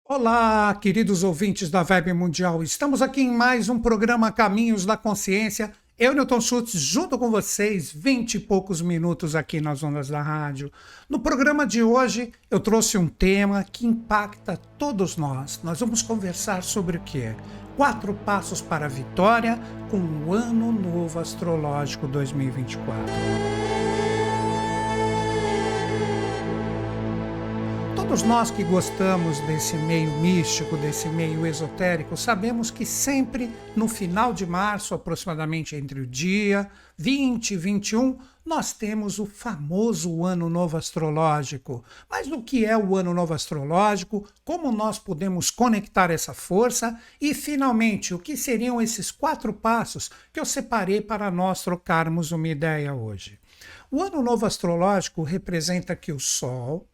Olá, queridos ouvintes da Vibe Mundial. Estamos aqui em mais um programa Caminhos da Consciência. Eu, Newton Schultz, junto com vocês, 20 e poucos minutos aqui nas ondas da rádio. No programa de hoje, eu trouxe um tema que impacta todos nós. Nós vamos conversar sobre o quê? 4 passos para a vitória com o Ano Novo Astrológico 2024. Todos nós que gostamos desse meio místico, desse meio esotérico, sabemos que sempre no final de março, aproximadamente entre o dia 20 e 21, nós temos o famoso Ano Novo Astrológico. Mas o que é o Ano Novo Astrológico? Como nós podemos conectar essa força? E, finalmente, o que seriam esses 4 passos que eu separei para nós trocarmos uma ideia hoje? O Ano Novo Astrológico representa que o Sol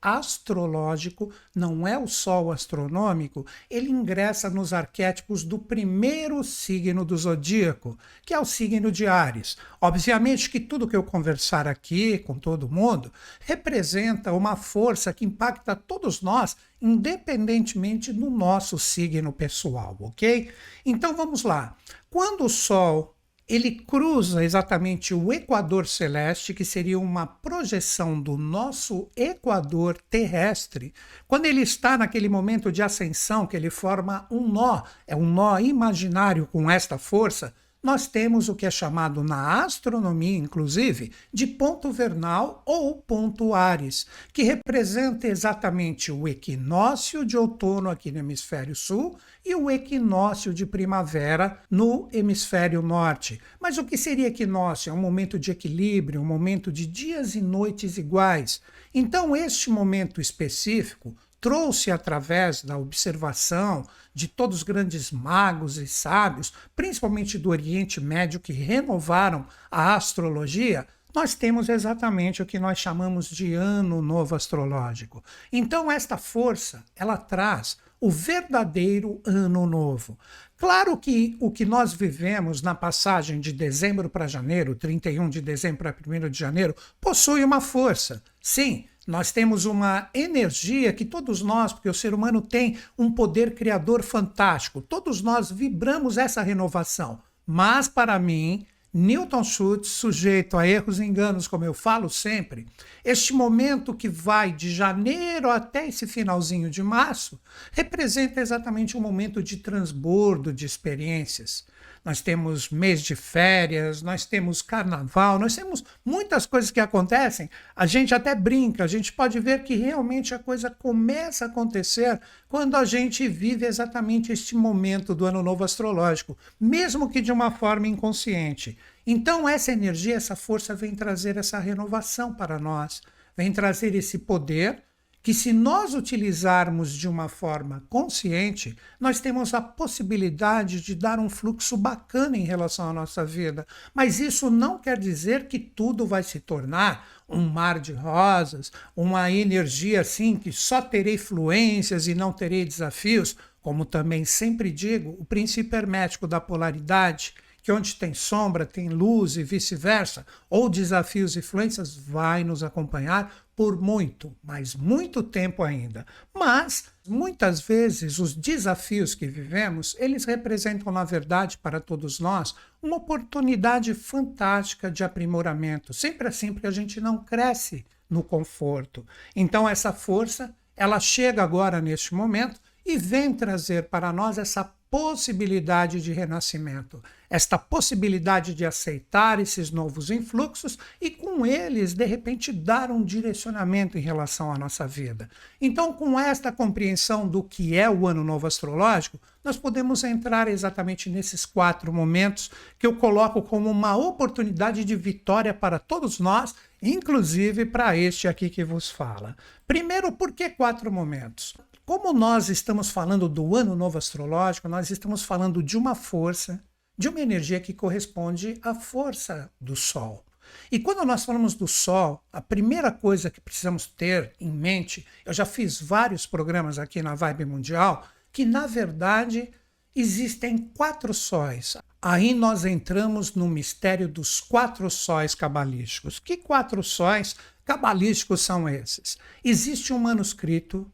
astrológico, não é o Sol astronômico, ele ingressa nos arquétipos do primeiro signo do zodíaco, que é o signo de Áries. Obviamente que tudo que eu conversar aqui com todo mundo representa uma força que impacta todos nós, independentemente do nosso signo pessoal, ok? Então vamos lá. Quando o Sol ele cruza exatamente o equador celeste, que seria uma projeção do nosso equador terrestre. Quando ele está naquele momento de ascensão, que ele forma um nó, é um nó imaginário com esta força, nós temos o que é chamado na astronomia, inclusive, de ponto vernal ou ponto Áries, que representa exatamente o equinócio de outono aqui no hemisfério sul e o equinócio de primavera no hemisfério norte. Mas o que seria equinócio? É um momento de equilíbrio, um momento de dias e noites iguais. Então, este momento específico trouxe através da observação de todos os grandes magos e sábios, principalmente do Oriente Médio, que renovaram a astrologia, nós temos exatamente o que nós chamamos de Ano Novo Astrológico. Então, esta força, ela traz o verdadeiro Ano Novo. Claro que o que nós vivemos na passagem de dezembro para janeiro, 31 de dezembro para 1º de janeiro, possui uma força. Sim, nós temos uma energia que todos nós, porque o ser humano tem um poder criador fantástico, todos nós vibramos essa renovação. Mas, para mim, Newton Schultz, sujeito a erros e enganos, como eu falo sempre, este momento que vai de janeiro até esse finalzinho de março, representa exatamente um momento de transbordo de experiências. Nós temos mês de férias, nós temos carnaval, nós temos muitas coisas que acontecem. A gente até brinca, a gente pode ver que realmente a coisa começa a acontecer quando a gente vive exatamente este momento do Ano Novo Astrológico, mesmo que de uma forma inconsciente. Então essa energia, essa força vem trazer essa renovação para nós, vem trazer esse poder que, se nós utilizarmos de uma forma consciente, nós temos a possibilidade de dar um fluxo bacana em relação à nossa vida. Mas isso não quer dizer que tudo vai se tornar um mar de rosas, uma energia assim que só terei fluências e não terei desafios, como também sempre digo, o princípio hermético da polaridade, que onde tem sombra, tem luz e vice-versa, ou desafios e influências, vai nos acompanhar por muito, mas muito tempo ainda. Mas, muitas vezes, os desafios que vivemos, eles representam, na verdade, para todos nós, uma oportunidade fantástica de aprimoramento. Sempre assim, porque a gente não cresce no conforto. Então, essa força, ela chega agora, neste momento, e vem trazer para nós essa possibilidade de renascimento, esta possibilidade de aceitar esses novos influxos e com eles, de repente, dar um direcionamento em relação à nossa vida. Então, com esta compreensão do que é o Ano Novo Astrológico, nós podemos entrar exatamente nesses 4 momentos que eu coloco como uma oportunidade de vitória para todos nós, inclusive para este aqui que vos fala. Primeiro, por que 4 momentos? Como nós estamos falando do Ano Novo Astrológico, nós estamos falando de uma força, de uma energia que corresponde à força do Sol. E quando nós falamos do Sol, a primeira coisa que precisamos ter em mente, eu já fiz vários programas aqui na Vibe Mundial, que na verdade existem 4 sóis. Aí nós entramos no mistério dos 4 sóis cabalísticos. Que 4 sóis cabalísticos são esses? Existe um manuscrito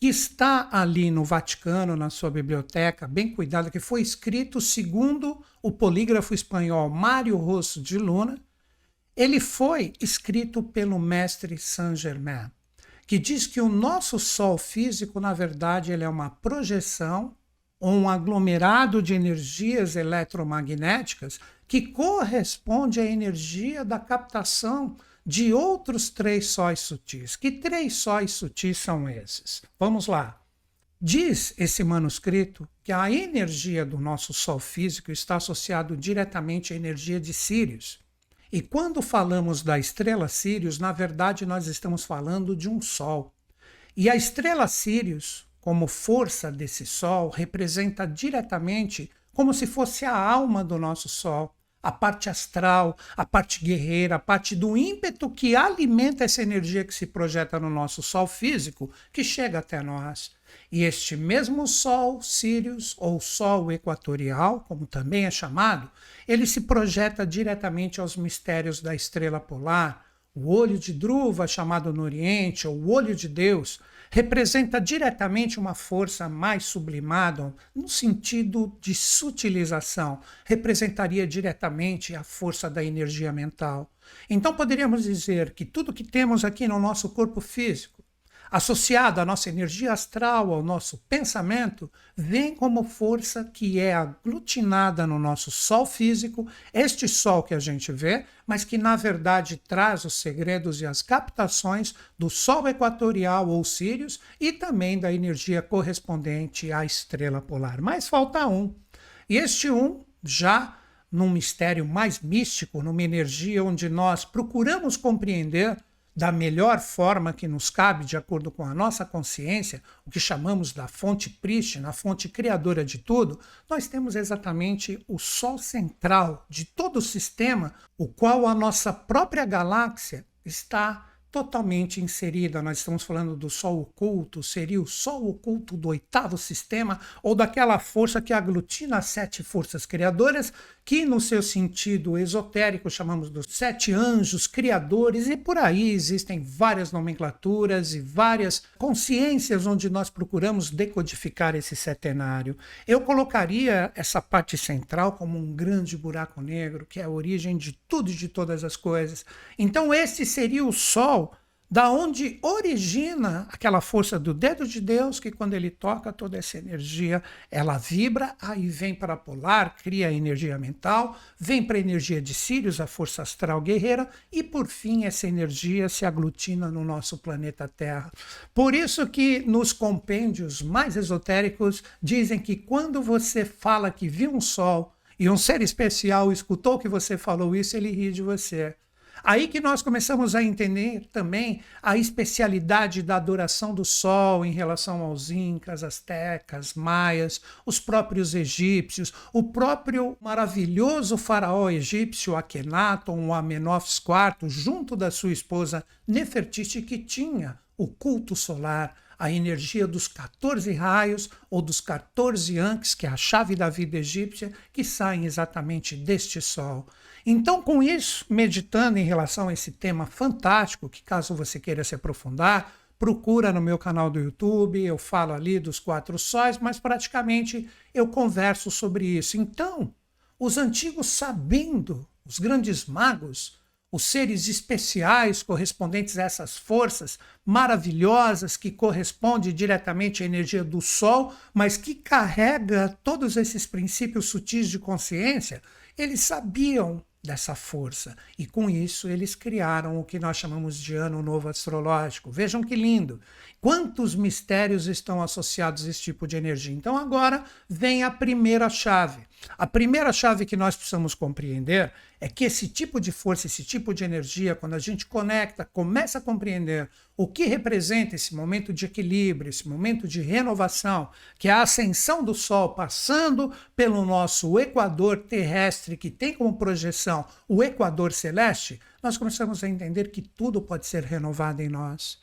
que está ali no Vaticano, na sua biblioteca, bem cuidado, que foi escrito segundo o polígrafo espanhol Mário Rosso de Luna. Ele foi escrito pelo mestre Saint-Germain, que diz que o nosso Sol físico, na verdade, ele é uma projeção ou um aglomerado de energias eletromagnéticas que corresponde à energia da captação de outros 3 sóis sutis. Que 3 sóis sutis são esses? Vamos lá. Diz esse manuscrito que a energia do nosso Sol físico está associada diretamente à energia de Sírius. E quando falamos da estrela Sírius, na verdade nós estamos falando de um Sol. E a estrela Sírius, como força desse Sol, representa diretamente como se fosse a alma do nosso Sol, a parte astral, a parte guerreira, a parte do ímpeto que alimenta essa energia que se projeta no nosso Sol físico, que chega até nós. E este mesmo Sol Sírius, ou Sol equatorial, como também é chamado, ele se projeta diretamente aos mistérios da estrela polar. O olho de Dhruva, chamado no Oriente, ou o olho de Deus, representa diretamente uma força mais sublimada, no sentido de sutilização, representaria diretamente a força da energia mental. Então poderíamos dizer que tudo que temos aqui no nosso corpo físico, associado à nossa energia astral, ao nosso pensamento, vem como força que é aglutinada no nosso Sol físico, este Sol que a gente vê, mas que na verdade traz os segredos e as captações do Sol equatorial ou Sírius e também da energia correspondente à estrela polar. Mas falta um. E este um, já num mistério mais místico, numa energia onde nós procuramos compreender da melhor forma que nos cabe, de acordo com a nossa consciência, o que chamamos da fonte prístina, a fonte criadora de tudo, nós temos exatamente o Sol central de todo o sistema, o qual a nossa própria galáxia está totalmente inserida. Nós estamos falando do Sol oculto, seria o Sol oculto do 8º sistema, ou daquela força que aglutina as 7 forças criadoras, que no seu sentido esotérico chamamos dos 7 anjos criadores, e por aí existem várias nomenclaturas e várias consciências onde nós procuramos decodificar esse setenário. Eu colocaria essa parte central como um grande buraco negro, que é a origem de tudo e de todas as coisas. Então esse seria o Sol, da onde origina aquela força do dedo de Deus, que quando ele toca toda essa energia, ela vibra, aí vem para a polar, cria a energia mental, vem para a energia de Sírius, a força astral guerreira, e por fim essa energia se aglutina no nosso planeta Terra. Por isso que nos compêndios mais esotéricos dizem que quando você fala que viu um Sol e um ser especial escutou que você falou isso, ele ri de você. Aí que nós começamos a entender também a especialidade da adoração do Sol em relação aos incas, astecas, maias, os próprios egípcios, o próprio maravilhoso faraó egípcio Akhenaton, o Amenófis IV, junto da sua esposa Nefertiti, que tinha o culto solar, a energia dos 14 raios ou dos 14 Ankhs, que é a chave da vida egípcia, que saem exatamente deste Sol. Então, com isso, meditando em relação a esse tema fantástico, que caso você queira se aprofundar, procura no meu canal do YouTube, eu falo ali dos 4 sóis, mas praticamente eu converso sobre isso. Então, os antigos sabendo, os grandes magos, os seres especiais correspondentes a essas forças maravilhosas que correspondem diretamente à energia do Sol, mas que carrega todos esses princípios sutis de consciência, eles sabiam dessa força e com isso eles criaram o que nós chamamos de Ano Novo Astrológico. Vejam que lindo! Quantos mistérios estão associados a esse tipo de energia. Então agora vem a primeira chave. A primeira chave que nós precisamos compreender é que esse tipo de força, esse tipo de energia, quando a gente conecta, começa a compreender o que representa esse momento de equilíbrio, esse momento de renovação, que é a ascensão do Sol passando pelo nosso equador terrestre, que tem como projeção o equador celeste, nós começamos a entender que tudo pode ser renovado em nós.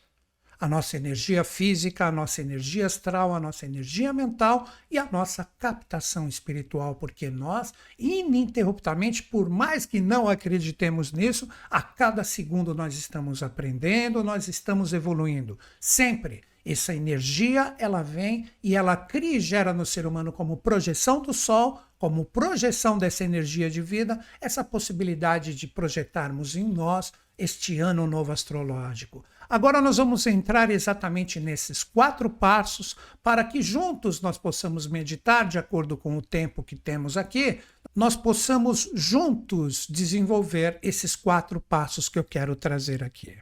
A nossa energia física, a nossa energia astral, a nossa energia mental e a nossa captação espiritual, porque nós, ininterruptamente, por mais que não acreditemos nisso, a cada segundo nós estamos aprendendo, nós estamos evoluindo, sempre. Essa energia, ela vem e ela cria e gera no ser humano como projeção do Sol, como projeção dessa energia de vida, essa possibilidade de projetarmos em nós este ano novo astrológico. Agora nós vamos entrar exatamente nesses 4 passos para que juntos nós possamos meditar de acordo com o tempo que temos aqui, nós possamos juntos desenvolver esses 4 passos que eu quero trazer aqui.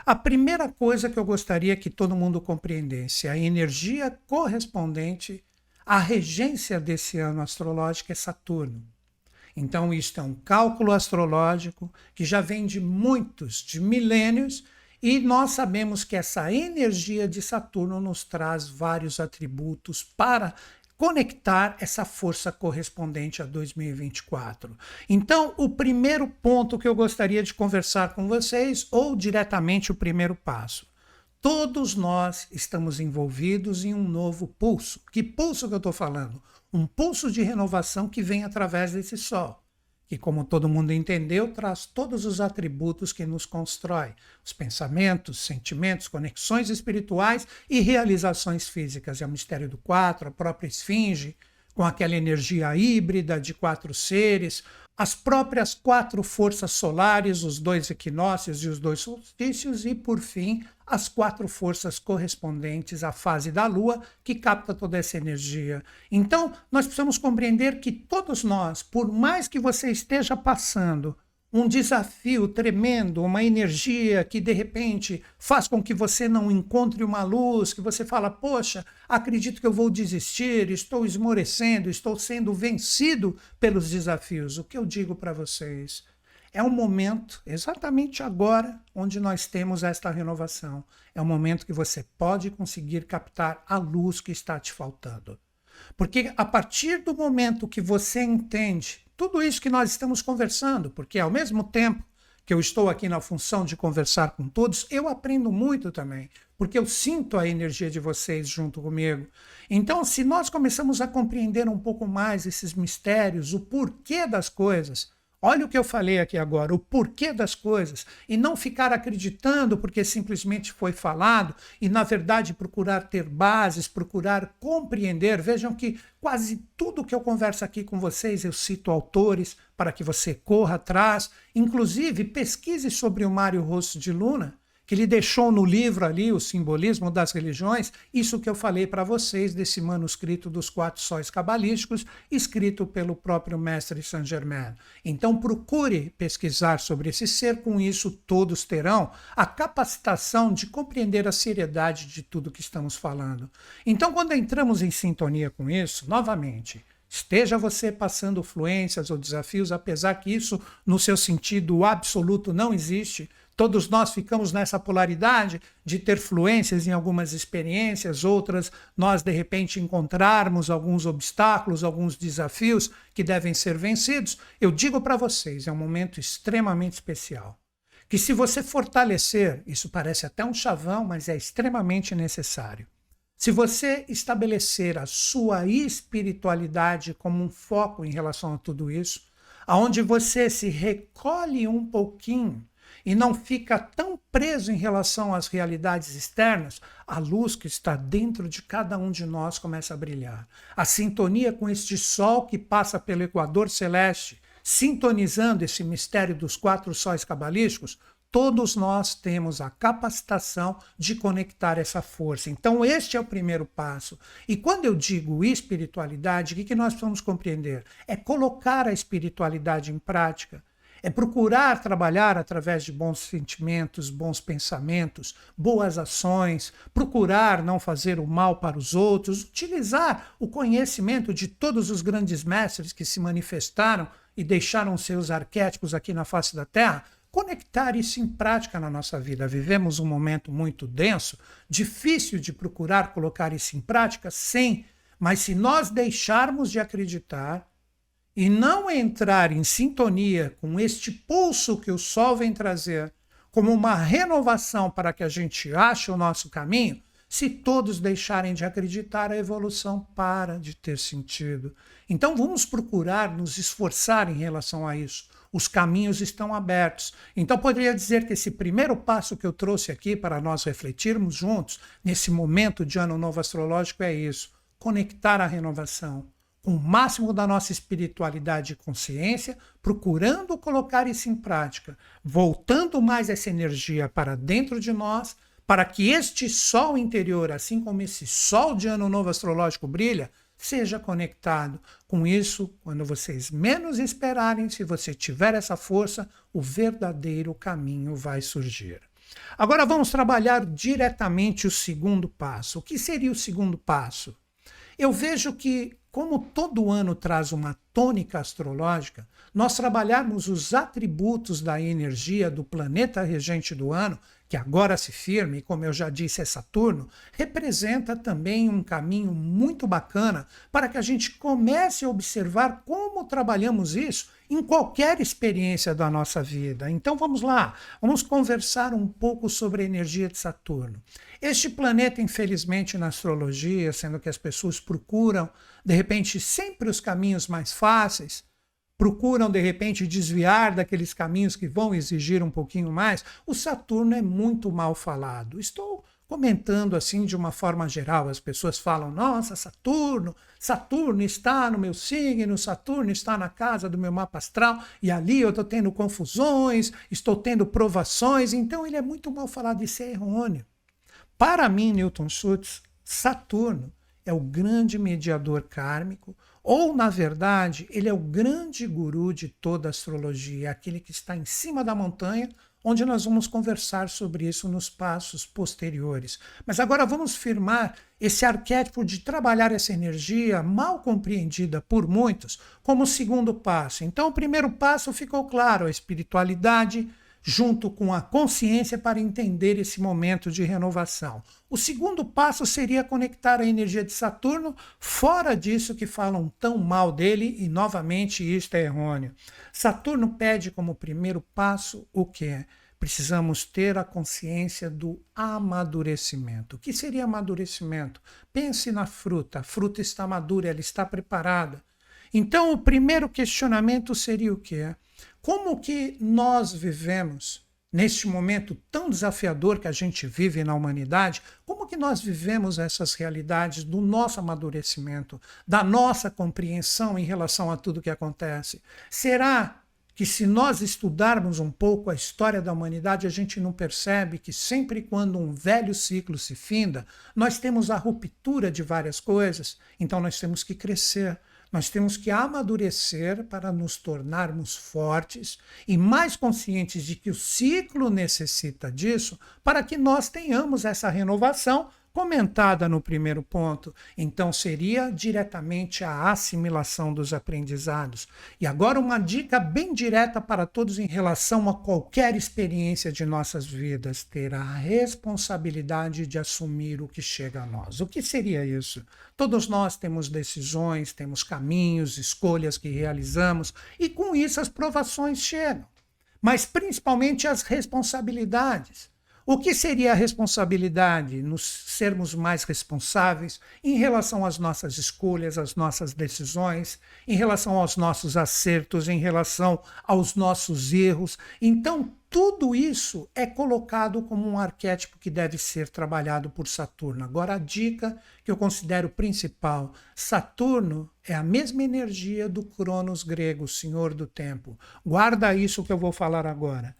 A primeira coisa que eu gostaria que todo mundo compreendesse, a energia correspondente à regência desse ano astrológico é Saturno. Então, isto é um cálculo astrológico que já vem de milênios, e nós sabemos que essa energia de Saturno nos traz vários atributos para conectar essa força correspondente a 2024. Então, o primeiro ponto que eu gostaria de conversar com vocês, ou diretamente o primeiro passo. Todos nós estamos envolvidos em um novo pulso. Que pulso que eu estou falando? Um pulso de renovação que vem através desse Sol, que, como todo mundo entendeu, traz todos os atributos que nos constrói, os pensamentos, sentimentos, conexões espirituais e realizações físicas. É o mistério do 4, a própria esfinge, com aquela energia híbrida de 4 seres, as próprias 4 forças solares, os 2 equinócios e os 2 solstícios, e, por fim, as 4 forças correspondentes à fase da Lua, que capta toda essa energia. Então, nós precisamos compreender que todos nós, por mais que você esteja passando um desafio tremendo, uma energia que de repente faz com que você não encontre uma luz, que você fala, poxa, acredito que eu vou desistir, estou esmorecendo, estou sendo vencido pelos desafios. O que eu digo para vocês? É um momento, exatamente agora, onde nós temos esta renovação. É um momento que você pode conseguir captar a luz que está te faltando. Porque a partir do momento que você entende tudo isso que nós estamos conversando, porque ao mesmo tempo que eu estou aqui na função de conversar com todos, eu aprendo muito também, porque eu sinto a energia de vocês junto comigo. Então, se nós começamos a compreender um pouco mais esses mistérios, o porquê das coisas, olha o que eu falei aqui agora, o porquê das coisas, e não ficar acreditando porque simplesmente foi falado, e na verdade procurar ter bases, procurar compreender. Vejam que quase tudo que eu converso aqui com vocês, eu cito autores para que você corra atrás, inclusive pesquise sobre o Mário Rossi de Luna, que ele deixou no livro ali, O Simbolismo das Religiões, isso que eu falei para vocês desse manuscrito dos 4 sóis cabalísticos, escrito pelo próprio mestre Saint Germain. Então procure pesquisar sobre esse ser, com isso todos terão a capacitação de compreender a seriedade de tudo que estamos falando. Então, quando entramos em sintonia com isso, novamente, esteja você passando fluências ou desafios, apesar que isso, no seu sentido absoluto, não existe. Todos nós ficamos nessa polaridade de ter fluências em algumas experiências, outras nós, de repente, encontrarmos alguns obstáculos, alguns desafios que devem ser vencidos. Eu digo para vocês, é um momento extremamente especial. Que se você fortalecer, isso parece até um chavão, mas é extremamente necessário. Se você estabelecer a sua espiritualidade como um foco em relação a tudo isso, aonde você se recolhe um pouquinho e não fica tão preso em relação às realidades externas, a luz que está dentro de cada um de nós começa a brilhar. A sintonia com este sol que passa pelo equador celeste, sintonizando esse mistério dos 4 sóis cabalísticos, todos nós temos a capacitação de conectar essa força. Então, este é o primeiro passo. E quando eu digo espiritualidade, o que nós precisamos compreender? É colocar a espiritualidade em prática. É procurar trabalhar através de bons sentimentos, bons pensamentos, boas ações, procurar não fazer o mal para os outros, utilizar o conhecimento de todos os grandes mestres que se manifestaram e deixaram seus arquétipos aqui na face da Terra, conectar isso em prática na nossa vida. Vivemos um momento muito denso, difícil de procurar colocar isso em prática, sim, mas se nós deixarmos de acreditar e não entrar em sintonia com este pulso que o Sol vem trazer, como uma renovação para que a gente ache o nosso caminho, se todos deixarem de acreditar, a evolução para de ter sentido. Então vamos procurar nos esforçar em relação a isso. os caminhos estão abertos. Então, poderia dizer que esse primeiro passo que eu trouxe aqui para nós refletirmos juntos, nesse momento de Ano Novo Astrológico, é isso: conectar a renovação com o máximo da nossa espiritualidade e consciência, procurando colocar isso em prática, voltando mais essa energia para dentro de nós, para que este sol interior, assim como esse sol de Ano Novo Astrológico brilha, seja conectado. Com isso, quando vocês menos esperarem, se você tiver essa força, o verdadeiro caminho vai surgir. Agora vamos trabalhar diretamente o segundo passo. O que seria o segundo passo? Eu vejo que, como todo ano traz uma tônica astrológica, nós trabalharmos os atributos da energia do planeta regente do ano, que agora se firma, e como eu já disse, é Saturno, representa também um caminho muito bacana para que a gente comece a observar como trabalhamos isso em qualquer experiência da nossa vida. Então vamos lá, vamos conversar um pouco sobre a energia de Saturno. Este planeta, infelizmente, na astrologia, sendo que as pessoas procuram, de repente, sempre os caminhos mais fáceis, procuram, de repente, desviar daqueles caminhos que vão exigir um pouquinho mais, o Saturno é muito mal falado. Estou comentando assim de uma forma geral. As pessoas falam: nossa, Saturno está no meu signo, Saturno está na casa do meu mapa astral, e ali eu estou tendo confusões, estou tendo provações. Então ele é muito mal falado. Isso é errôneo. Para mim, Newton Schultz, Saturno é o grande mediador kármico, ou, na verdade, ele é o grande guru de toda a astrologia, aquele que está em cima da montanha, onde nós vamos conversar sobre isso nos passos posteriores. Mas agora vamos firmar esse arquétipo de trabalhar essa energia mal compreendida por muitos como segundo passo. Então, o primeiro passo ficou claro: a espiritualidade junto com a consciência para entender esse momento de renovação. O segundo passo seria conectar a energia de Saturno fora disso que falam tão mal dele, e novamente isto é errôneo. Saturno pede como primeiro passo o quê? Precisamos ter a consciência do amadurecimento. O que seria amadurecimento? Pense na fruta. A fruta está madura, ela está preparada. Então, o primeiro questionamento seria o quê? Como que nós vivemos neste momento tão desafiador que a gente vive na humanidade? Como que nós vivemos essas realidades do nosso amadurecimento, da nossa compreensão em relação a tudo que acontece? Será que, se nós estudarmos um pouco a história da humanidade, a gente não percebe que sempre quando um velho ciclo se finda, nós temos a ruptura de várias coisas? Então nós temos que crescer. Nós temos que amadurecer para nos tornarmos fortes e mais conscientes de que o ciclo necessita disso para que nós tenhamos essa renovação comentada no primeiro ponto. Então seria diretamente a assimilação dos aprendizados. E agora uma dica bem direta para todos em relação a qualquer experiência de nossas vidas: ter a responsabilidade de assumir o que chega a nós. O que seria isso? Todos nós temos decisões, temos caminhos, escolhas que realizamos, e com isso as provações chegam. Mas principalmente as responsabilidades. O que seria a responsabilidade? Nos sermos mais responsáveis em relação às nossas escolhas, às nossas decisões, em relação aos nossos acertos, em relação aos nossos erros. Então, tudo isso é colocado como um arquétipo que deve ser trabalhado por Saturno. Agora, a dica que eu considero principal: Saturno é a mesma energia do Cronos grego, senhor do tempo. Guarda isso que eu vou falar agora.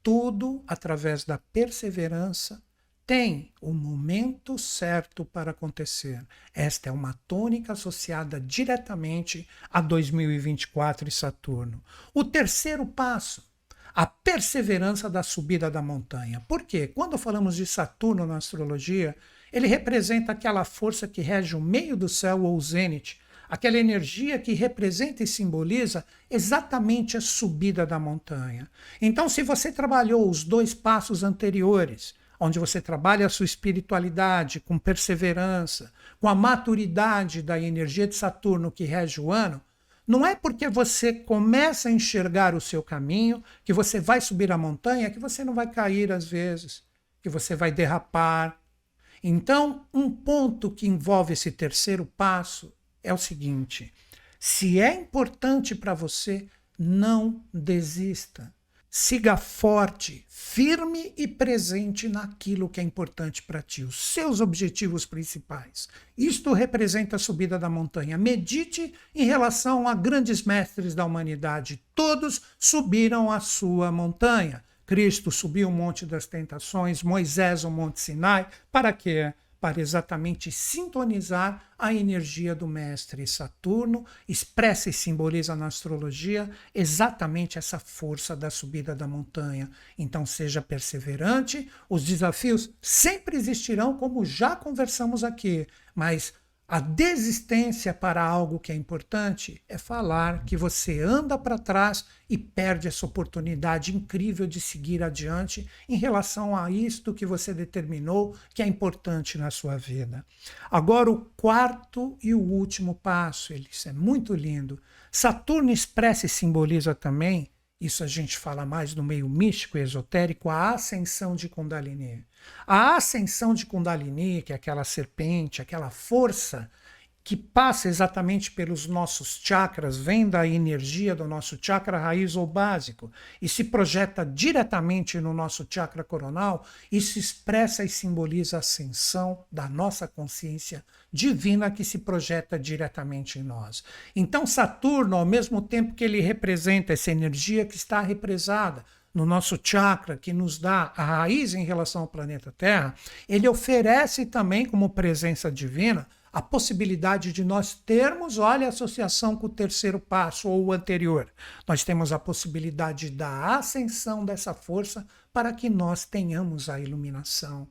Tudo, através da perseverança, tem o momento certo para acontecer. Esta é uma tônica associada diretamente a 2024 e Saturno. O terceiro passo: a perseverança da subida da montanha. Por quê? Quando falamos de Saturno na astrologia, ele representa aquela força que rege o meio do céu ou o zênite, aquela energia que representa e simboliza exatamente a subida da montanha. Então, se você trabalhou os dois passos anteriores, onde você trabalha a sua espiritualidade com perseverança, com a maturidade da energia de Saturno que rege o ano, não é porque você começa a enxergar o seu caminho, que você vai subir a montanha, que você não vai cair às vezes, que você vai derrapar. Então, um ponto que envolve esse terceiro passo é o seguinte: se é importante para você, não desista. Siga forte, firme e presente naquilo que é importante para ti, os seus objetivos principais. Isto representa a subida da montanha. Medite em relação a grandes mestres da humanidade. Todos subiram a sua montanha. Cristo subiu o Monte das Tentações, Moisés o Monte Sinai. Para quê? Para exatamente sintonizar a energia do mestre Saturno, expressa e simboliza na astrologia exatamente essa força da subida da montanha. Então seja perseverante, os desafios sempre existirão, como já conversamos aqui, mas a desistência para algo que é importante é falar que você anda para trás e perde essa oportunidade incrível de seguir adiante em relação a isto que você determinou que é importante na sua vida. Agora, o quarto e o último passo, isso é muito lindo. Saturno expressa e simboliza também, isso a gente fala mais no meio místico e esotérico, a ascensão de Kundalini. A ascensão de Kundalini, que é aquela serpente, aquela força que passa exatamente pelos nossos chakras, vem da energia do nosso chakra raiz ou básico e se projeta diretamente no nosso chakra coronal, isso expressa e simboliza a ascensão da nossa consciência divina que se projeta diretamente em nós. Então Saturno, ao mesmo tempo que ele representa essa energia que está represada no nosso chakra, que nos dá a raiz em relação ao planeta Terra, ele oferece também como presença divina a possibilidade de nós termos, olha a associação com o terceiro passo ou o anterior. Nós temos a possibilidade da ascensão dessa força para que nós tenhamos a iluminação.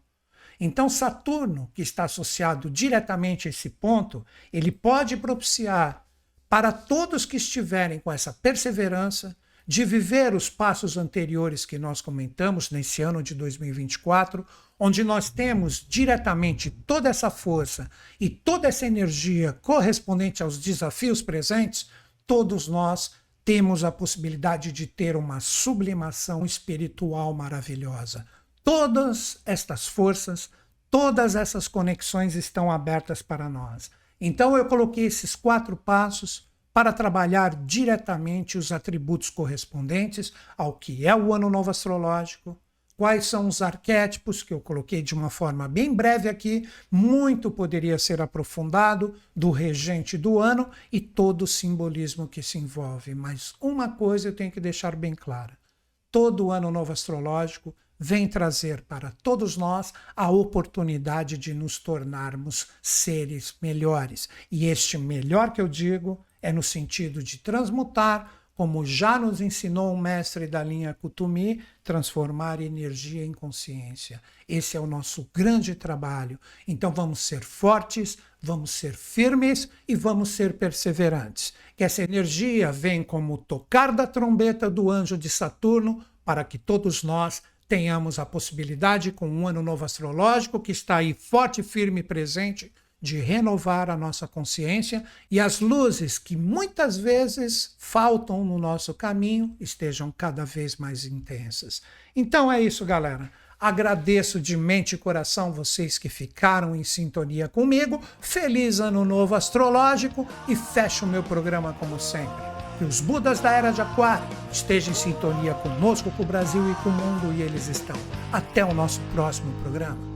Então Saturno, que está associado diretamente a esse ponto, ele pode propiciar para todos que estiverem com essa perseverança, de viver os passos anteriores que nós comentamos nesse ano de 2024, onde nós temos diretamente toda essa força e toda essa energia correspondente aos desafios presentes, todos nós temos a possibilidade de ter uma sublimação espiritual maravilhosa. Todas estas forças, todas essas conexões estão abertas para nós. Então eu coloquei esses 4 passos para trabalhar diretamente os atributos correspondentes ao que é o Ano Novo Astrológico, quais são os arquétipos, que eu coloquei de uma forma bem breve aqui, muito poderia ser aprofundado, do regente do ano e todo o simbolismo que se envolve. Mas uma coisa eu tenho que deixar bem clara: todo o Ano Novo Astrológico vem trazer para todos nós a oportunidade de nos tornarmos seres melhores. E este melhor que eu digo é no sentido de transmutar, como já nos ensinou um mestre da linha Kutumi, transformar energia em consciência. Esse é o nosso grande trabalho. Então vamos ser fortes, vamos ser firmes e vamos ser perseverantes. Que essa energia vem como tocar da trombeta do anjo de Saturno para que todos nós tenhamos a possibilidade, com um ano novo astrológico que está aí forte, firme e presente, de renovar a nossa consciência e as luzes que muitas vezes faltam no nosso caminho estejam cada vez mais intensas. Então é isso, galera. Agradeço de mente e coração vocês que ficaram em sintonia comigo. Feliz Ano Novo Astrológico e fecho o meu programa como sempre. Que os Budas da Era de Aquário estejam em sintonia conosco, com o Brasil e com o mundo, e eles estão. Até o nosso próximo programa.